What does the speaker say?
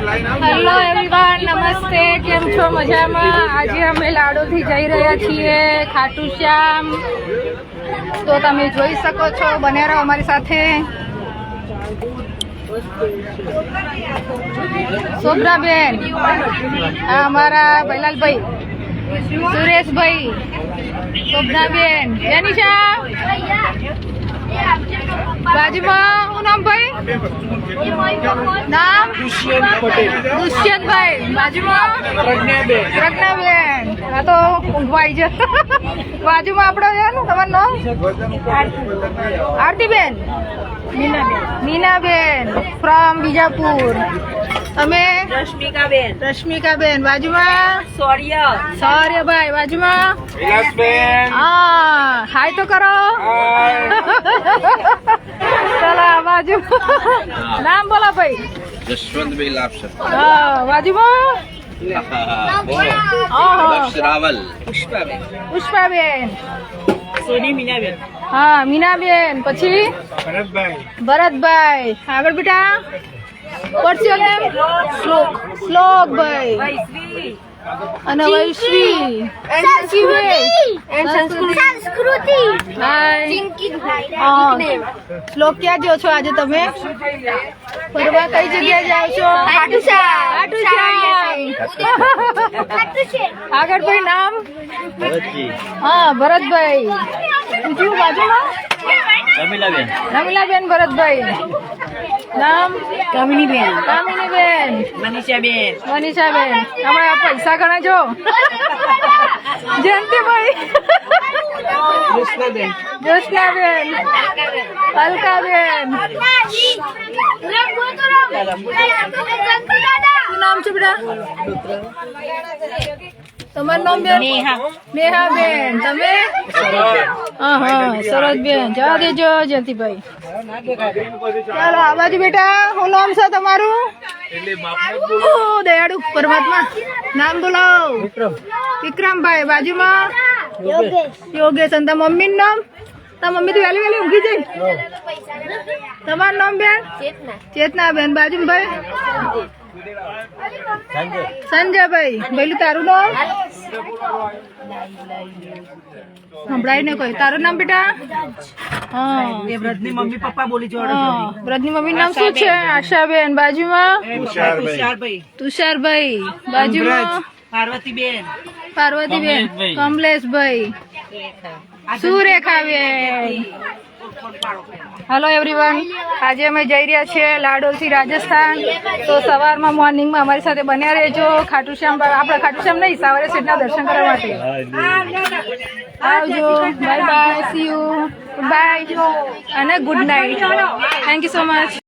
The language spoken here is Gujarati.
હેલો એવરીવન, નમસ્તે. કેમ છો? મજામાં? આજે અમે લાડોથી જઈ રહ્યા છીએ ખાટુ શ્યામ. તો તમે જોઈ શકો છો, બને રહો અમારી સાથે. શોભરાબેન, આ અમારા ભૈલાલભાઈ, સુરેશભાઈ, શોભરાબેન, જેનિશા બાજુમાં. શું નામ ભાઈ? નામ દુષ્યંતભાઈ. બાજુમાં પ્રજ્ઞાબેન. આ તો ઊંઘવા આવી જાય. બાજુમાં આપણો છે ને, તમારું નામ? આરતીબેન. મીનાબેન ફ્રોમ બીજાપુર. તમે? રશ્મિકાબેન. બાજુમાં શૌર્યભાઈ. બાજુમાં હા, હાય તો કરો. ચલો બાજુ નામ બોલો ભાઈ. જશવંતભાઈ લાપસર. હા, બાજુમાં પુષ્પાબેન. હા, મીનાબેન. પછી ભરતભાઈ. આગળ બેટા શ્લોકભાઈ અને વૈશ્વી સંસ્કૃતિ. શ્લોક ક્યાં જાઓ છો આજે તમે? ફરવા કઈ જગ્યાએ જાઓ છો? ખાટુ શ્યામ. આગળ ભાઈ નામ? હા, ભરતભાઈ. બીજું બાજુમાં રમીલાબેન. ભરતભાઈ. નામ? કામિનીબેન. મનીષાબેન. અમે પૈસા ગણા છો? જયંતિભાઈ. જ્યોત્સનાબેન. અલકાબેન. શું નામ છે બેટા? તમારું નામ બેન? નેહાબેન. તમે? હા, સરોજબેન. જવા દેજો જયંતિભાઈ. ચાલો આ બાજુ બેટા. શું નામ છે તમારું? દયાળુ પરમાત્મા. નામ બોલો. વિક્રમભાઈ. બાજુમાં યોગેશ. અને તમારા મમ્મીનું નામ? તમારા મમ્મી તો વહેલી વહેલી ઊંઘી જાય. તમારું નામ બેન? ચેતનાબેન. બાજુમાં ભાઈ સંજયભાઈ. પહેલું તારું નામ સંભળાય ને કોઈ. તારું નામ બેટા? હા, વ્રતની મમ્મી પપ્પા બોલી જોડે. વ્રતની મમ્મી નામ શું છે? આશાબેન. બાજુમાં તુષારભાઈ. બાજુમાં પાર્વતીબેન. કમલેશભાઈ. સુરેખાબેન. હેલો એવરીવન, આજે અમે જઈ રહ્યા છીએ લાડોલથી રાજસ્થાન. તો સવારમાં મોર્નિંગમાં અમારી સાથે બન્યા રહેજો. ખાટુ શ્યામ, આપણે ખાટુ શ્યામ નહીં, સવારે સેઠના દર્શન કરવા માટે આવજો. Bye bye, see you, bye અને good night. Thank you so much.